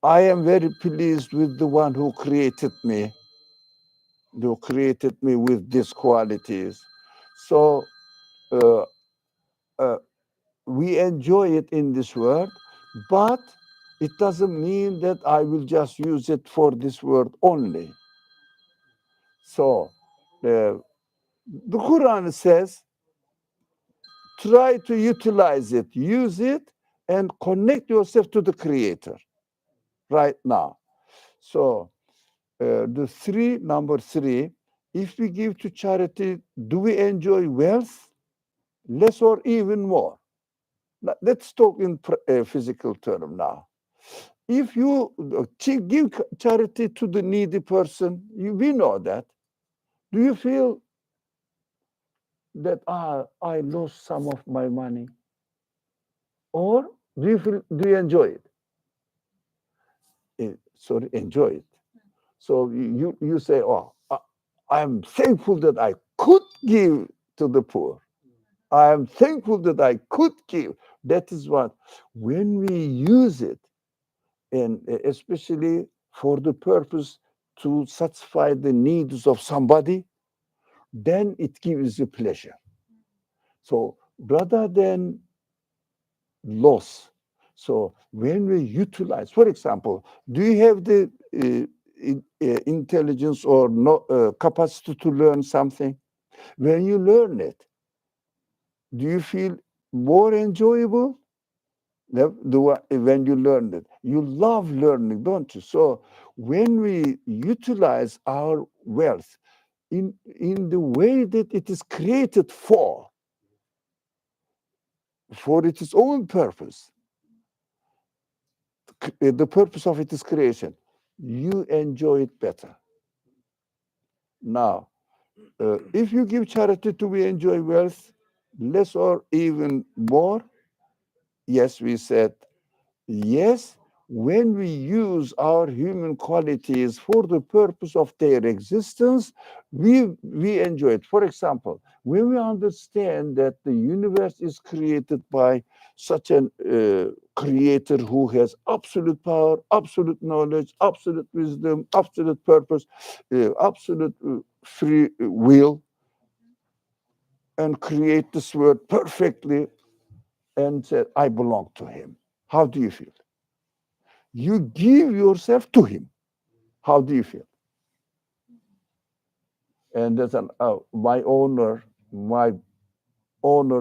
I am very pleased with the one who created me, with these qualities. So uh, uh, we enjoy it in this world, but it doesn't mean that I will just use it for this world only. So the Quran says, try to utilize it, use it, and connect yourself to the Creator right now. So number three, if we give to charity, do we enjoy wealth less or even more? Let's talk in physical term now. If you give charity to the needy person, we know that. Do you feel that I lost some of my money, or do you enjoy it? Sorry, enjoy it. So you say, oh, I'm thankful that I could give to the poor. I am thankful that I could give. That is what, when we use it, and especially for the purpose to satisfy the needs of somebody, then it gives you pleasure. So rather than loss, so when we utilize, for example, do you have the intelligence or no, capacity to learn something? When you learn it, do you feel more enjoyable? When you learn it, you love learning, don't you? So when we utilize our wealth in the way that it is created for its own purpose, the purpose of its creation, you enjoy it better. Now, if you give charity, do we enjoy wealth less or even more? Yes, we said yes, when we use our human qualities for the purpose of their existence, we enjoy it. For example, when we understand that the universe is created by such an creator who has absolute power, absolute knowledge, absolute wisdom, absolute purpose, absolute free will, and create this world perfectly, and said, I belong to him. How do you feel? You give yourself to him. How do you feel? And that's my owner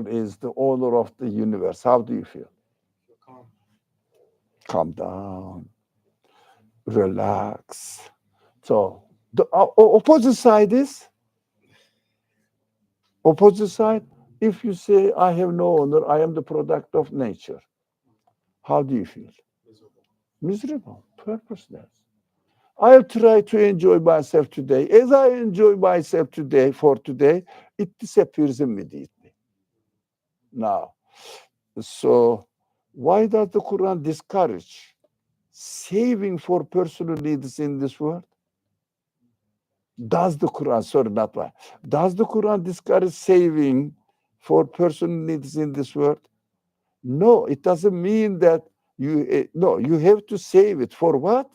is the owner of the universe. How do you feel? Calm down, relax. So the opposite side is if you say, I have no owner, I am the product of nature. How do you feel? Miserable, purposeless. I'll try to enjoy myself today. As I enjoy myself today, it disappears immediately. Now, so why does the Quran discourage saving for personal needs in this world? Does the Quran, sorry, not why. Does the Quran discourage saving for personal needs in this world? No, it doesn't mean that no, you have to save it for what?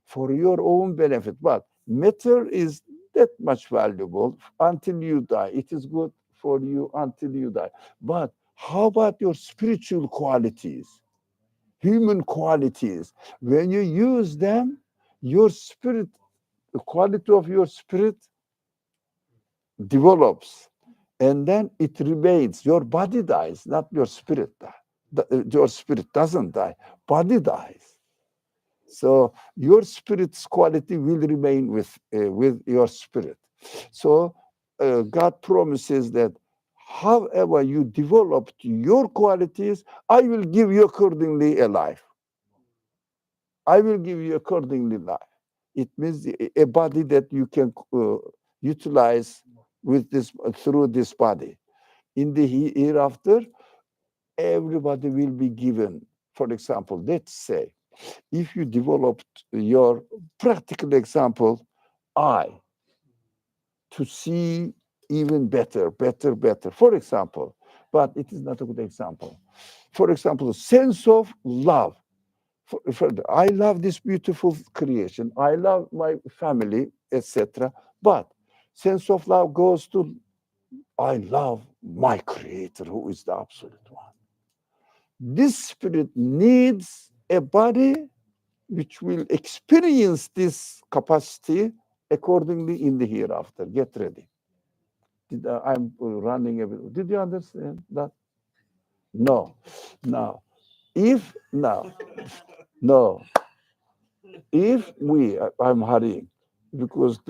For your own benefit. But matter is that much valuable until you die. It is good for you until you die. But how about your spiritual qualities, human qualities? When you use them, your spirit, the quality of your spirit develops, and then it remains. Your body dies, not your spirit dies. Your spirit doesn't die, body dies. So your spirit's quality will remain with your spirit. So God promises that however you developed your qualities, I will give you accordingly a life. I will give you accordingly life. It means a body that you can utilize with this through this body. In the hereafter, everybody will be given. For example, let's say if you developed your practical example, eye to see even better, better, better. For example, but it is not a good example. For example, a sense of love. I love this beautiful creation. I love my family, etc. But sense of love goes to I love my creator, who is the absolute one. This spirit needs a body which will experience this capacity accordingly in the hereafter. Get ready. I'm running a bit. Did you understand that? No. Now, if now, no, if we, I'm hurrying because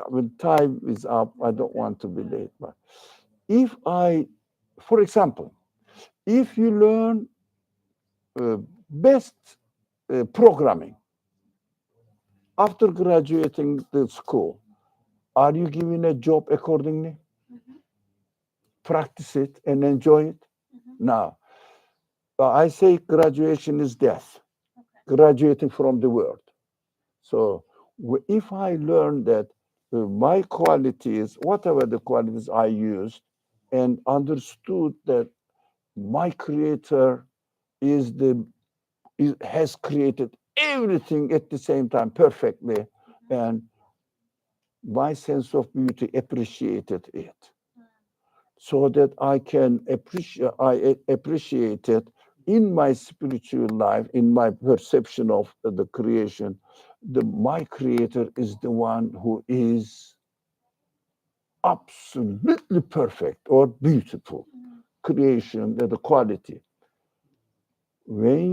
when time is up, I don't want to be late. But if for example, if you learn best programming after graduating the school, are you given a job accordingly? Practice it and enjoy it. Now, I say graduation is death, graduating from the world. So if I learn that my qualities, whatever the qualities I used, and understood that my creator has created everything at the same time perfectly, and my sense of beauty appreciated it, so that I can appreciate it in my spiritual life, in my perception of the creation. My creator is the one who is absolutely perfect or beautiful creation, the quality. When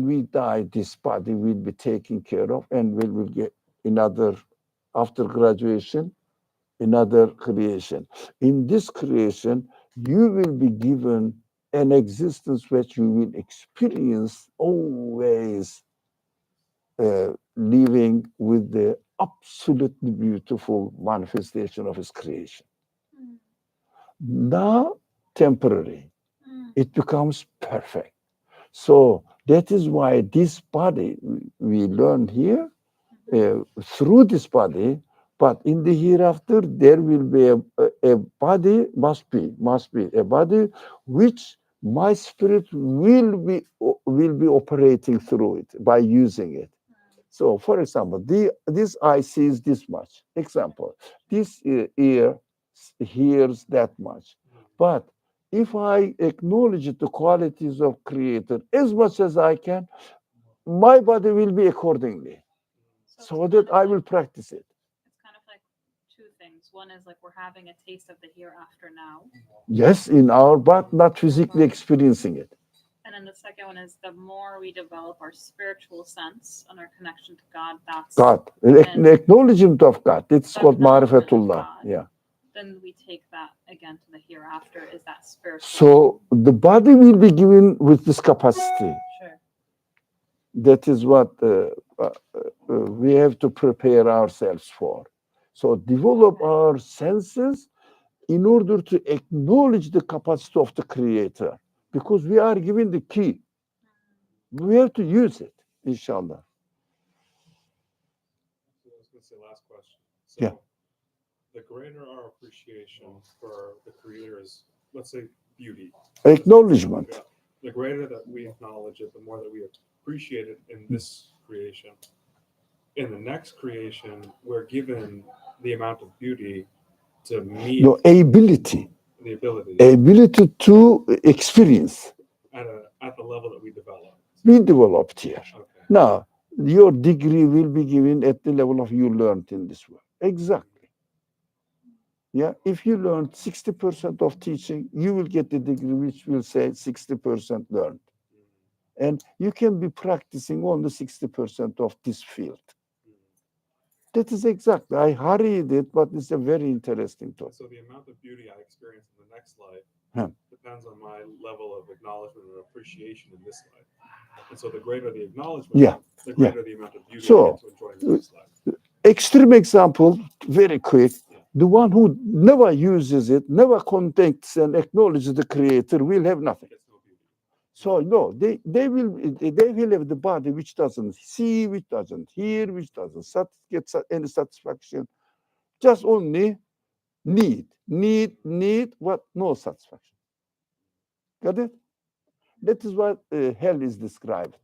we die, this body will be taken care of, and we will get another, after graduation, another creation. In this creation, you will be given an existence which you will experience always living with the absolutely beautiful manifestation of his creation. Now, temporary, it becomes perfect. So that is why this body we learn here through this body, but in the hereafter there will be a body, must be a body which my spirit will be operating through it by using it. So, for example, this eye sees this much. Example, this ear hears that much. But if I acknowledge the qualities of Creator as much as I can, my body will be accordingly, so that I will practice it. It's kind of like two things. One is like we're having a taste of the hereafter now. Yes, in our but not physically experiencing it. And then the second one is the more we develop our spiritual sense and our connection to God, that's God, an acknowledgement of God. It's called Marifatullah. Yeah. Then we take that again to the hereafter. Is that spiritual? So the body will be given with this capacity. Sure. That is what we have to prepare ourselves for. So develop our senses in order to acknowledge the capacity of the Creator, because we are given the key. We have to use it, inshallah. So I was going to say last question. So Yeah. the greater our appreciation for the Creator's, let's say, beauty. Acknowledgement. Yeah. The greater that we acknowledge it, the more that we appreciate it in this creation. In the next creation, we're given the amount of beauty to meet The ability to experience. at the level that we develop. We developed here. Okay. Now, your degree will be given at the level of you learned in this world. Exactly. Yeah. If you learned 60% of teaching, you will get the degree which will say 60% learned. And you can be practicing only 60% of this field. That is exactly. I hurried it, but it's a very interesting topic. So the amount of beauty I experience in the next life Huh. depends on my level of acknowledgement and appreciation in this life. And so the greater the acknowledgement, the greater the amount of beauty I get to enjoy in the next life. Extreme example, very quick. The one who never uses it, never contacts and acknowledges the Creator will have nothing. So no, they will have the body which doesn't see, which doesn't hear, which doesn't get any satisfaction. Just only need, what? No satisfaction. Got it? That is what hell is described.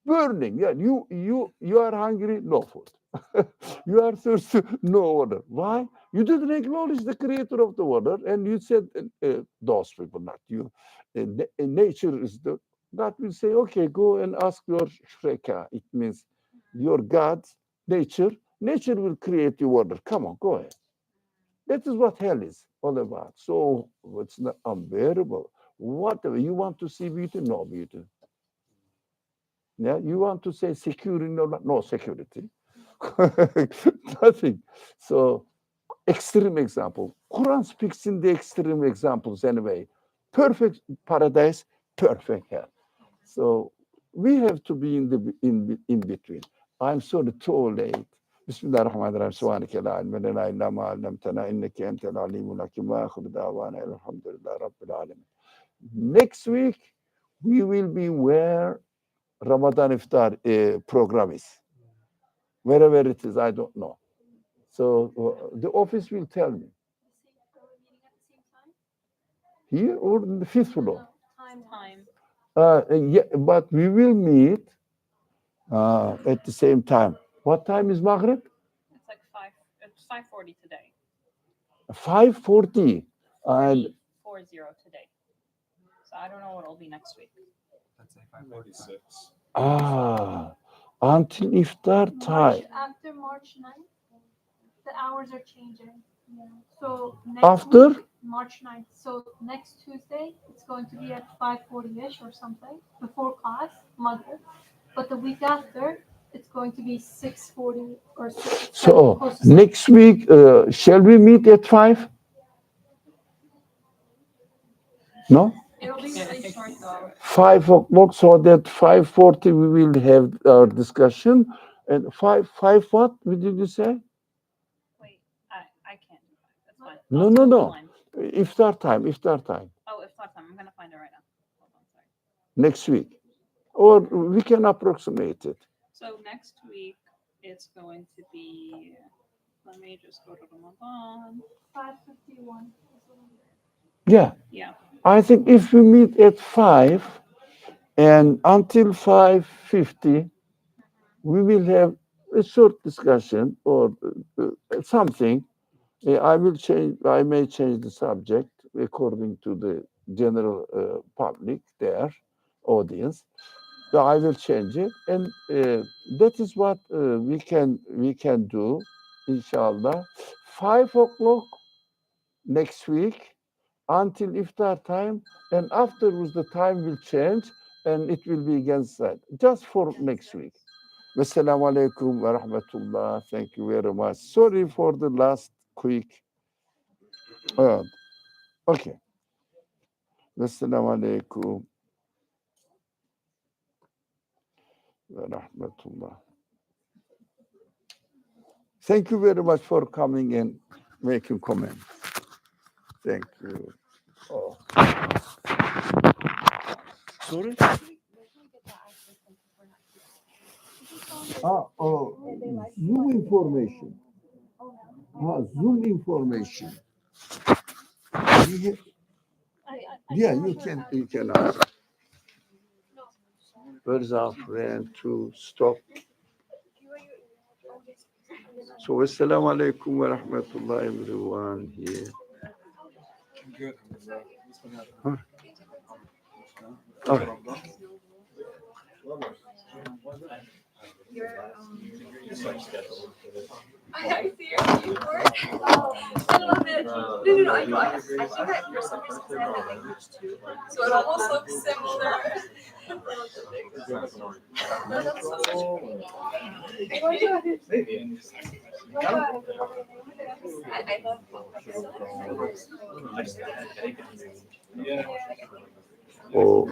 Burning. Yeah, you are hungry, no food. You are thirsty, no water. Why? You didn't acknowledge the creator of the water, and you said those people, not you. Nature is the. God will say, okay, go and ask your shreka. It means your God, nature. Nature will create the water. Come on, go ahead. That is what hell is all about. So it's not unbearable. Whatever you want to see beauty, no beauty. Yeah, you want to say security, no security. Nothing. So extreme example. Quran speaks in the extreme examples anyway. Perfect paradise, perfect hell. So we have to be in between. I'm sorry, too late. بسم الله الرحمن الرحيم سبحانك لا علم لنا الا ما علمتنا انك انت العليم الحكيم واخر دعوانا الحمد لله رب العالمين. Next week we will be where Ramadan iftar program is. Wherever it is, I don't know. So the office will tell me. Here or in the fifth floor? Time. Yeah, but we will meet at the same time. What time is Maghrib? It's like 5. It's 5:40 today. 5:40. And 40 today. So I don't know what it'll be next week. Let's say 5:46. Until iftar time. After March 9th, the hours are changing. Yeah. So After? week, March 9th. So next Tuesday, it's going to be at 5:40ish or something before class, Maghrib. But the week after, it's going to be 6:40 or 6. So next week, shall we meet at 5? No? It'll be really short though. 5 o'clock, so that 5:40 we will have our discussion. And 5 what did you say? Wait, I can't do that. That's fine. No, I'll no, do no. online. Iftar time. Oh, it's not time. I'm gonna find it right now. Hold on, sorry. Next week. Or we can approximate it. So next week it's going to be. Let me just go to Ramadan. 5:51. Yeah. Yeah. I think if we meet at 5 and until 5:50, we will have a short discussion or something. I may change the subject according to the general public there, audience. So I will change it, and that is what we can do, inshallah. 5 o'clock next week until iftar time, and afterwards the time will change, and it will be against that just for next week. Wassalamu alaikum wa rahmatullah. Thank you very much. Sorry for the last quick. Okay. Wassalamu alaikum wa rahmatullah. Thank you very much for coming and making comments. Thank you. Oh. Sorry? Zoom information. Zoom information. Yeah, you can ask. Where's our friend to stop? So, assalamu alaikum wa rahmatullah, everyone here. Good. Huh? Okay. I see your keyboard. I love it. No, I know. I think I for some reason I have that language too. So it almost looks similar. No, that's so much. Oh my God. I love Oh,